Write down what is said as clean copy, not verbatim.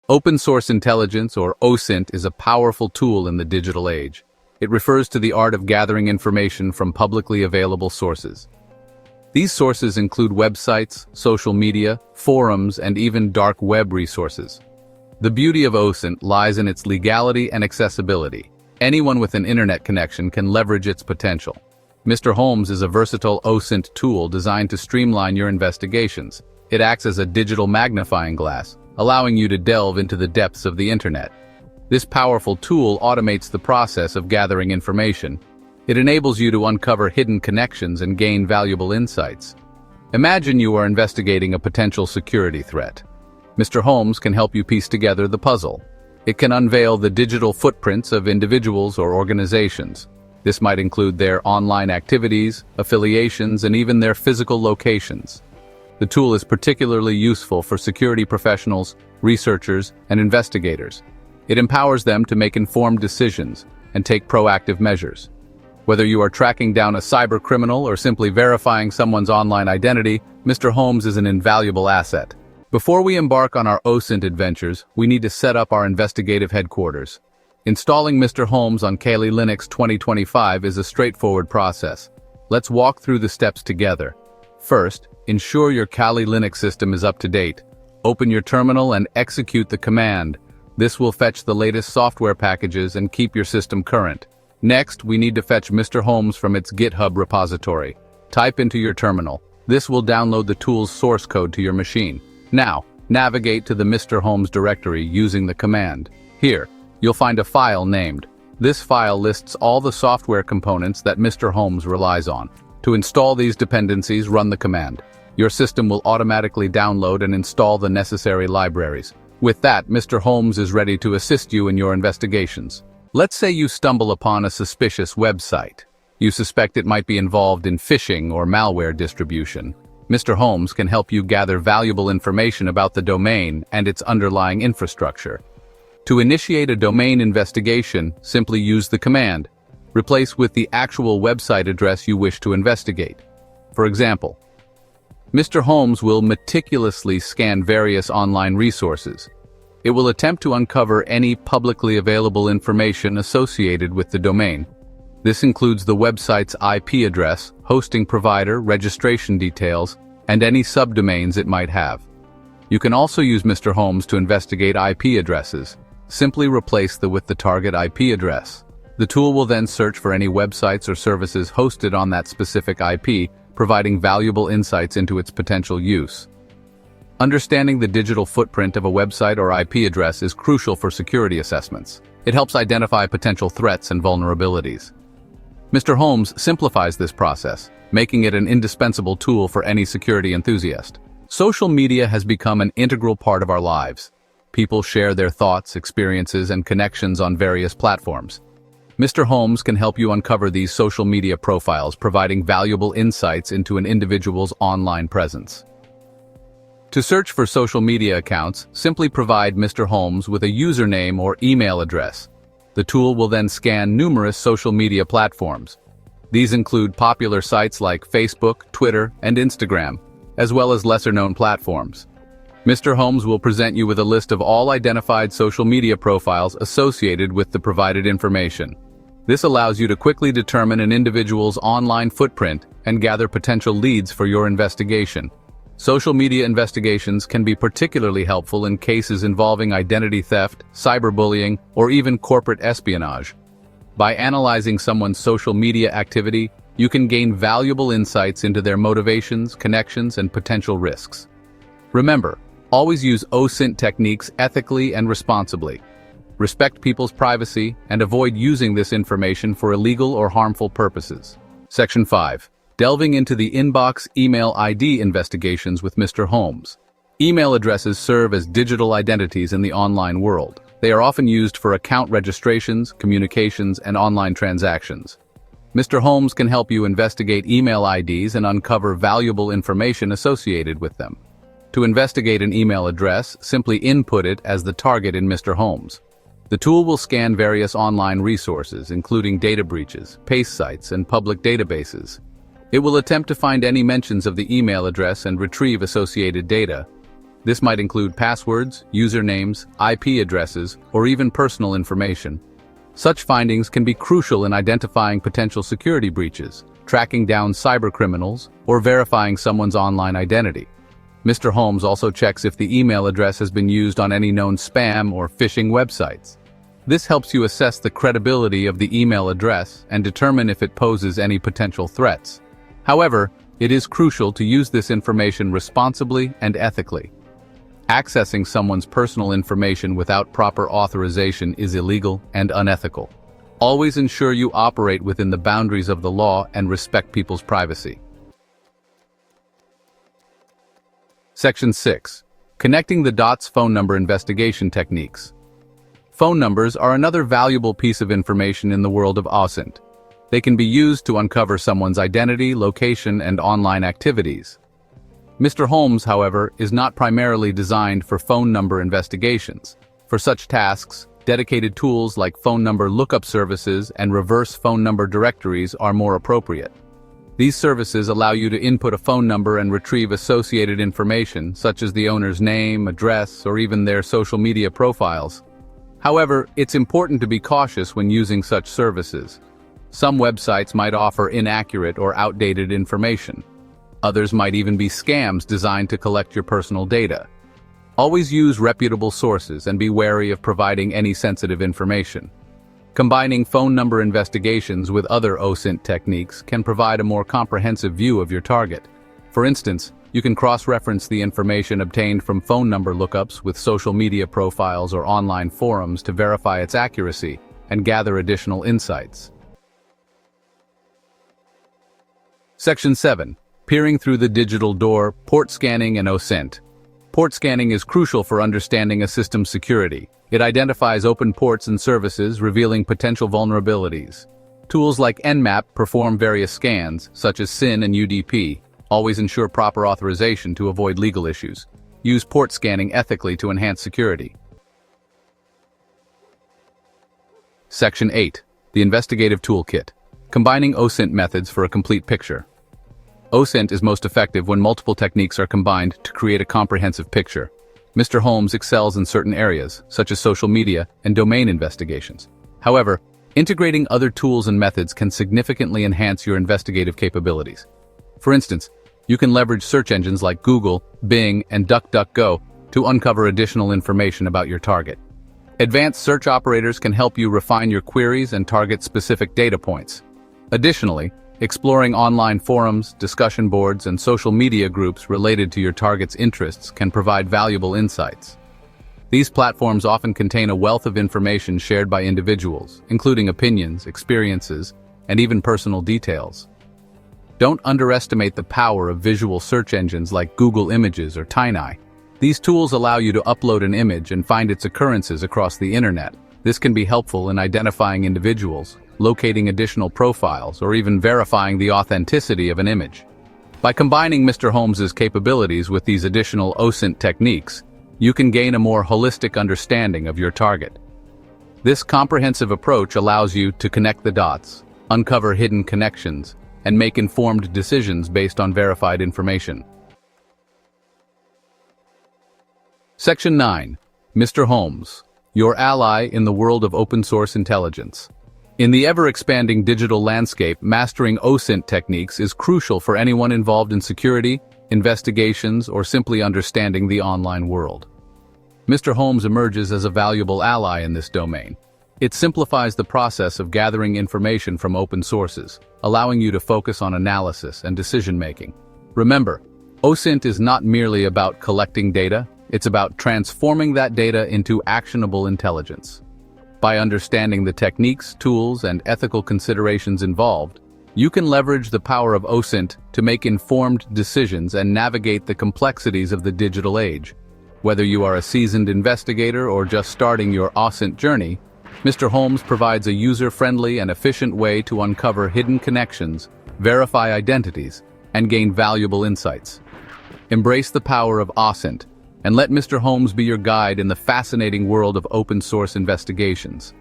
Open source intelligence, or OSiNT, is a powerful tool in the digital age. It refers to the art of gathering information from publicly available sources. These sources include websites, social media, forums, and even dark web resources. The beauty of OSiNT lies in its legality and accessibility. Anyone with an internet connection can leverage its potential. Mr. Holmes is a versatile OSiNT tool designed to streamline your investigations. It acts as a digital magnifying glass, allowing you to delve into the depths of the internet. This powerful tool automates the process of gathering information. It enables you to uncover hidden connections and gain valuable insights. Imagine you are investigating a potential security threat. Mr. Holmes can help you piece together the puzzle. It can unveil the digital footprints of individuals or organizations. This might include their online activities, affiliations, and even their physical locations. The tool is particularly useful for security professionals, researchers, and investigators. It empowers them to make informed decisions and take proactive measures. Whether you are tracking down a cyber criminal or simply verifying someone's online identity, Mr. Holmes is an invaluable asset. Before we embark on our OSiNT adventures, we need to set up our investigative headquarters. Installing Mr. Holmes on Kali Linux 2025 is a straightforward process. Let's walk through the steps together. First, ensure your Kali Linux system is up to date. Open your terminal and execute the command. This will fetch the latest software packages and keep your system current. Next, we need to fetch Mr. Holmes from its GitHub repository. Type into your terminal. This will download the tool's source code to your machine. Now, navigate to the Mr. Holmes directory using the command. Here, you'll find a file named. This file lists all the software components that Mr. Holmes relies on. To install these dependencies, run the command. Your system will automatically download and install the necessary libraries. With that, Mr. Holmes is ready to assist you in your investigations. Let's say you stumble upon a suspicious website. You suspect it might be involved in phishing or malware distribution. Mr. Holmes can help you gather valuable information about the domain and its underlying infrastructure. To initiate a domain investigation, simply use the command. Replace with the actual website address you wish to investigate. For example, Mr. Holmes will meticulously scan various online resources. It will attempt to uncover any publicly available information associated with the domain. This includes the website's IP address, hosting provider, registration details, and any subdomains it might have. You can also use Mr. Holmes to investigate IP addresses. Simply replace the with the target IP address. The tool will then search for any websites or services hosted on that specific IP, providing valuable insights into its potential use. Understanding the digital footprint of a website or IP address is crucial for security assessments. It helps identify potential threats and vulnerabilities. Mr. Holmes simplifies this process, making it an indispensable tool for any security enthusiast. Social media has become an integral part of our lives. People share their thoughts, experiences, and connections on various platforms. Mr. Holmes can help you uncover these social media profiles, providing valuable insights into an individual's online presence. To search for social media accounts, simply provide Mr. Holmes with a username or email address. The tool will then scan numerous social media platforms. These include popular sites like Facebook, Twitter, and Instagram, as well as lesser-known platforms. Mr. Holmes will present you with a list of all identified social media profiles associated with the provided information. This allows you to quickly determine an individual's online footprint and gather potential leads for your investigation. Social media investigations can be particularly helpful in cases involving identity theft, cyberbullying, or even corporate espionage. By analyzing someone's social media activity, you can gain valuable insights into their motivations, connections, and potential risks. Remember, always use OSiNT techniques ethically and responsibly. Respect people's privacy and avoid using this information for illegal or harmful purposes. Section 5. Delving into the inbox email ID investigations with Mr. Holmes. Email addresses serve as digital identities in the online world. They are often used for account registrations, communications, and online transactions. Mr. Holmes can help you investigate email IDs and uncover valuable information associated with them. To investigate an email address, simply input it as the target in Mr. Holmes. The tool will scan various online resources, including data breaches, paste sites, and public databases. It will attempt to find any mentions of the email address and retrieve associated data. This might include passwords, usernames, IP addresses, or even personal information. Such findings can be crucial in identifying potential security breaches, tracking down cybercriminals, or verifying someone's online identity. Mr. Holmes also checks if the email address has been used on any known spam or phishing websites. This helps you assess the credibility of the email address and determine if it poses any potential threats. However, it is crucial to use this information responsibly and ethically. Accessing someone's personal information without proper authorization is illegal and unethical. Always ensure you operate within the boundaries of the law and respect people's privacy. Section 6. Connecting the dots phone number investigation techniques. Phone numbers are another valuable piece of information in the world of OSiNT. They can be used to uncover someone's identity, location, and online activities. Mr. Holmes, however, is not primarily designed for phone number investigations. For such tasks, dedicated tools like phone number lookup services and reverse phone number directories are more appropriate. These services allow you to input a phone number and retrieve associated information, such as the owner's name, address, or even their social media profiles. However, it's important to be cautious when using such services. Some websites might offer inaccurate or outdated information. Others might even be scams designed to collect your personal data. Always use reputable sources and be wary of providing any sensitive information. Combining phone number investigations with other OSiNT techniques can provide a more comprehensive view of your target. For instance, you can cross-reference the information obtained from phone number lookups with social media profiles or online forums to verify its accuracy and gather additional insights. Section 7. Peering through the digital door, port scanning and OSiNT. Port scanning is crucial for understanding a system's security. It identifies open ports and services, revealing potential vulnerabilities. Tools like Nmap perform various scans, such as SIN and UDP. Always ensure proper authorization to avoid legal issues. Use port scanning ethically to enhance security. Section 8. The Investigative Toolkit. Combining OSiNT methods for a complete picture. OSiNT is most effective when multiple techniques are combined to create a comprehensive picture. Mr. Holmes excels in certain areas, such as social media and domain investigations. However, integrating other tools and methods can significantly enhance your investigative capabilities. For instance, you can leverage search engines like Google, Bing, and DuckDuckGo to uncover additional information about your target. Advanced search operators can help you refine your queries and target specific data points. Additionally, exploring online forums, discussion boards, and social media groups related to your target's interests can provide valuable insights. These platforms often contain a wealth of information shared by individuals, including opinions, experiences, and even personal details. Don't underestimate the power of visual search engines like Google Images or TinyEye. These tools allow you to upload an image and find its occurrences across the internet. This can be helpful in identifying individuals, locating additional profiles, or even verifying the authenticity of an image. By combining Mr. Holmes's capabilities with these additional OSiNT techniques, you can gain a more holistic understanding of your target. This comprehensive approach allows you to connect the dots, uncover hidden connections, and make informed decisions based on verified information. Section 9. Mr. Holmes, your ally in the world of open-source intelligence. In the ever-expanding digital landscape, mastering OSiNT techniques is crucial for anyone involved in security, investigations, or simply understanding the online world. Mr. Holmes emerges as a valuable ally in this domain. It simplifies the process of gathering information from open sources, allowing you to focus on analysis and decision-making. Remember, OSiNT is not merely about collecting data, it's about transforming that data into actionable intelligence. By understanding the techniques, tools, and ethical considerations involved, you can leverage the power of OSiNT to make informed decisions and navigate the complexities of the digital age. Whether you are a seasoned investigator or just starting your OSiNT journey, Mr. Holmes provides a user-friendly and efficient way to uncover hidden connections, verify identities, and gain valuable insights. Embrace the power of OSiNT and let Mr. Holmes be your guide in the fascinating world of open-source investigations.